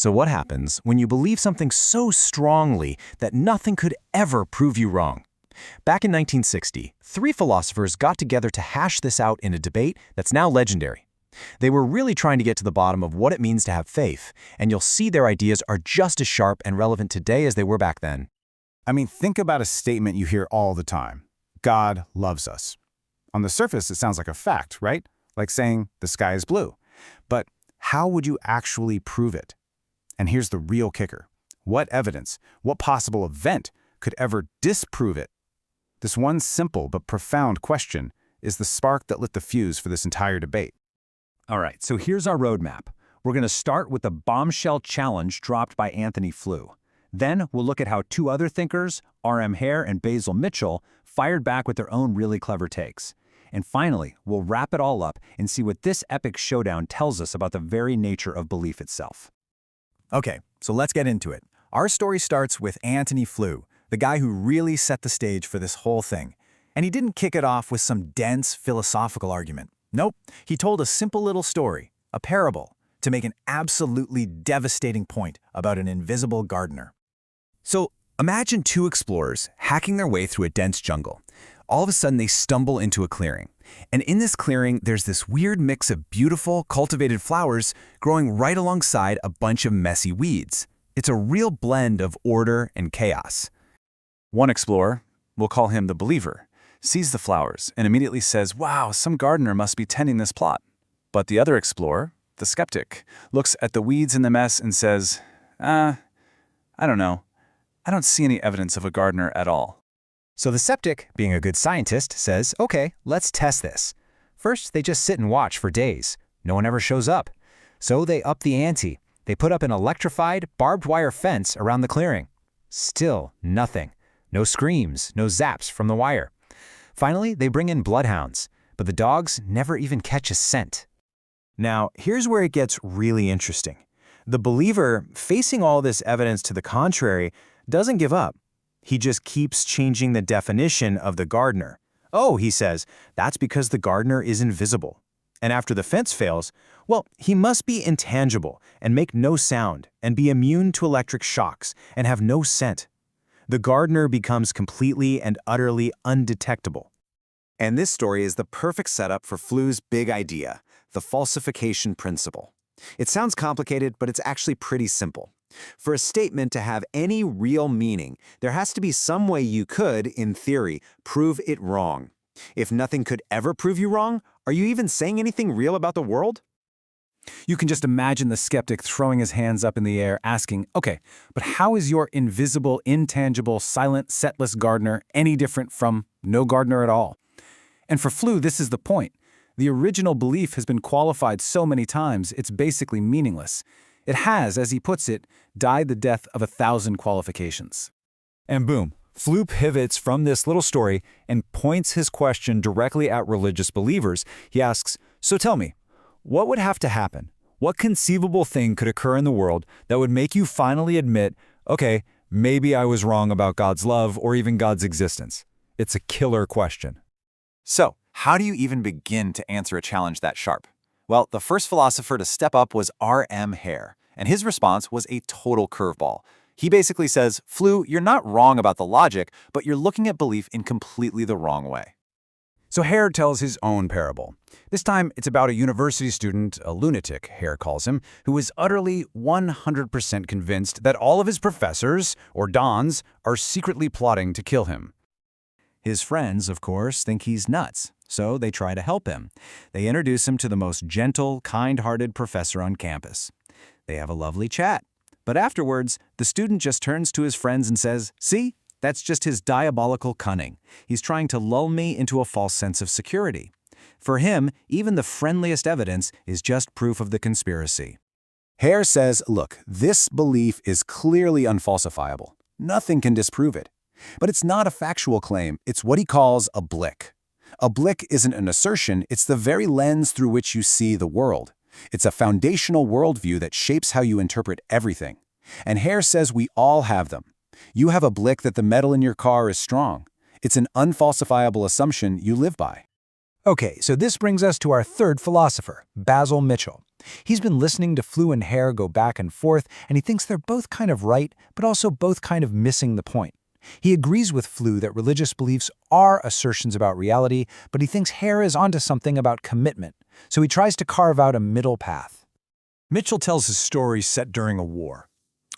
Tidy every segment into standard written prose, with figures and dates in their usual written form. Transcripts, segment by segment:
So what happens when you believe something so strongly that nothing could ever prove you wrong? Back in 1960, three philosophers got together to hash this out in a debate that's now legendary. They were really trying to get to the bottom of what it means to have faith, and you'll see their ideas are just as sharp and relevant today as they were back then. I mean, think about a statement you hear all the time. God loves us. On the surface, it sounds like a fact, right? Like saying the sky is blue. But how would you actually prove it? And here's the real kicker. What evidence, what possible event could ever disprove it? This one simple but profound question is the spark that lit the fuse for this entire debate. All right, so here's our roadmap. We're going to start with the bombshell challenge dropped by Anthony Flew. Then we'll look at how two other thinkers, R.M. Hare and Basil Mitchell, fired back with their own really clever takes. And finally, we'll wrap it all up and see what this epic showdown tells us about the very nature of belief itself. Okay, so let's get into it. Our story starts with Anthony Flew, the guy who really set the stage for this whole thing. And he didn't kick it off with some dense philosophical argument. Nope, he told a simple little story, a parable, to make an absolutely devastating point about an invisible gardener. So imagine two explorers hacking their way through a dense jungle. All of a sudden, they stumble into a clearing. And in this clearing, there's this weird mix of beautiful, cultivated flowers growing right alongside a bunch of messy weeds. It's a real blend of order and chaos. One explorer, we'll call him the believer, sees the flowers and immediately says, "Wow, some gardener must be tending this plot." But the other explorer, the skeptic, looks at the weeds in the mess and says, I don't know. I don't see any evidence of a gardener at all." So the skeptic, being a good scientist, says, okay, let's test this. First, they just sit and watch for days. No one ever shows up. So they up the ante. They put up an electrified, barbed wire fence around the clearing. Still nothing. No screams, no zaps from the wire. Finally, they bring in bloodhounds, but the dogs never even catch a scent. Now, here's where it gets really interesting. The believer, facing all this evidence to the contrary, doesn't give up. He just keeps changing the definition of the gardener. Oh, he says, that's because the gardener is invisible. And after the fence fails, well, he must be intangible and make no sound and be immune to electric shocks and have no scent. The gardener becomes completely and utterly undetectable. And this story is the perfect setup for Flew's big idea, the falsification principle. It sounds complicated, but it's actually pretty simple. For a statement to have any real meaning, there has to be some way you could, in theory, prove it wrong. If nothing could ever prove you wrong, are you even saying anything real about the world? You can just imagine the skeptic throwing his hands up in the air, asking, okay, but how is your invisible, intangible, silent, setless gardener any different from no gardener at all? And for Flew, this is the point. The original belief has been qualified so many times, it's basically meaningless. It has, as he puts it, died the death of 1,000 qualifications. And boom, Flew pivots from this little story and points his question directly at religious believers. He asks, so tell me, what would have to happen? What conceivable thing could occur in the world that would make you finally admit, okay, maybe I was wrong about God's love or even God's existence? It's a killer question. So, how do you even begin to answer a challenge that sharp? Well, the first philosopher to step up was R.M. Hare, and his response was a total curveball. He basically says, Flew, you're not wrong about the logic, but you're looking at belief in completely the wrong way. So Hare tells his own parable. This time, it's about a university student, a lunatic, Hare calls him, who is utterly 100% convinced that all of his professors, or dons, are secretly plotting to kill him. His friends, of course, think he's nuts, so they try to help him. They introduce him to the most gentle, kind-hearted professor on campus. They have a lovely chat. But afterwards, the student just turns to his friends and says, see, that's just his diabolical cunning. He's trying to lull me into a false sense of security. For him, even the friendliest evidence is just proof of the conspiracy. Hare says, look, this belief is clearly unfalsifiable. Nothing can disprove it. But it's not a factual claim, it's what he calls a blick. A blick isn't an assertion, it's the very lens through which you see the world. It's a foundational worldview that shapes how you interpret everything. And Hare says we all have them. You have a blick that the metal in your car is strong. It's an unfalsifiable assumption you live by. Okay, so this brings us to our third philosopher, Basil Mitchell. He's been listening to Flew and Hare go back and forth, and he thinks they're both kind of right, but also both kind of missing the point. He agrees with Flew that religious beliefs are assertions about reality, but he thinks Hare is onto something about commitment, so he tries to carve out a middle path. Mitchell tells his story set during a war.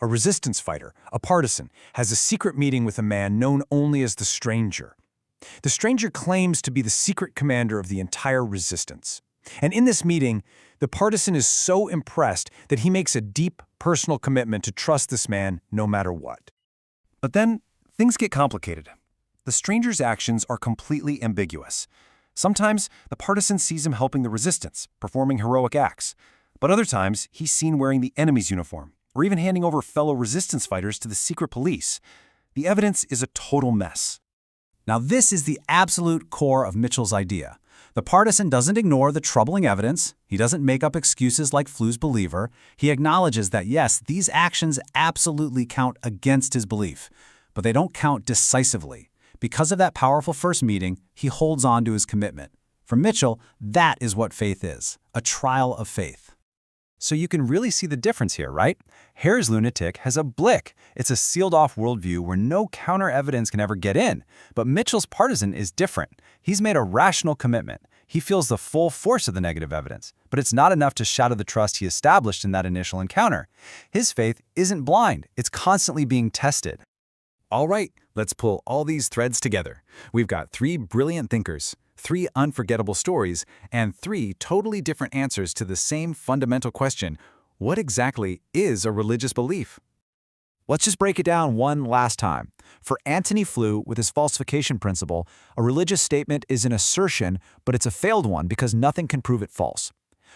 A resistance fighter, a partisan, has a secret meeting with a man known only as the Stranger. The Stranger claims to be the secret commander of the entire resistance. And in this meeting, the partisan is so impressed that he makes a deep personal commitment to trust this man no matter what. But then, things get complicated. The Stranger's actions are completely ambiguous. Sometimes, the partisan sees him helping the resistance, performing heroic acts. But other times, he's seen wearing the enemy's uniform, or even handing over fellow resistance fighters to the secret police. The evidence is a total mess. Now this is the absolute core of Mitchell's idea. The partisan doesn't ignore the troubling evidence. He doesn't make up excuses like Flew's believer. He acknowledges that yes, these actions absolutely count against his belief, but they don't count decisively. Because of that powerful first meeting, he holds on to his commitment. For Mitchell, that is what faith is, a trial of faith. So you can really see the difference here, right? Hare's lunatic has a blick. It's a sealed-off worldview where no counter-evidence can ever get in. But Mitchell's partisan is different. He's made a rational commitment. He feels the full force of the negative evidence, but it's not enough to shatter the trust he established in that initial encounter. His faith isn't blind. It's constantly being tested. All right, let's pull all these threads together. We've got 3 brilliant thinkers, 3 unforgettable stories, and 3 totally different answers to the same fundamental question: what exactly is a religious belief? Let's just break it down one last time. For Antony Flew, with his falsification principle, a religious statement is an assertion, but it's a failed one because nothing can prove it false.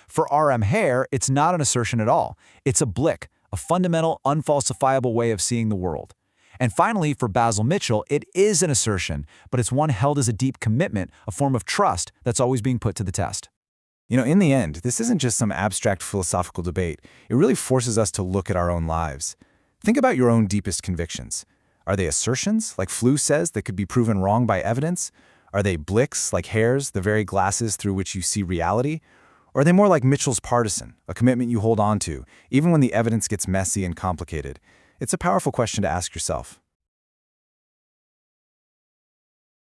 For R.M. Hare, it's not an assertion at all. It's a blick, a fundamental, unfalsifiable way of seeing the world. And finally, for Basil Mitchell, it is an assertion, but it's one held as a deep commitment, a form of trust that's always being put to the test. In the end, this isn't just some abstract philosophical debate. It really forces us to look at our own lives. Think about your own deepest convictions. Are they assertions, like Flew says, that could be proven wrong by evidence? Are they blicks, like Hare's, the very glasses through which you see reality? Or are they more like Mitchell's partisan, a commitment you hold on to, even when the evidence gets messy and complicated? It's a powerful question to ask yourself.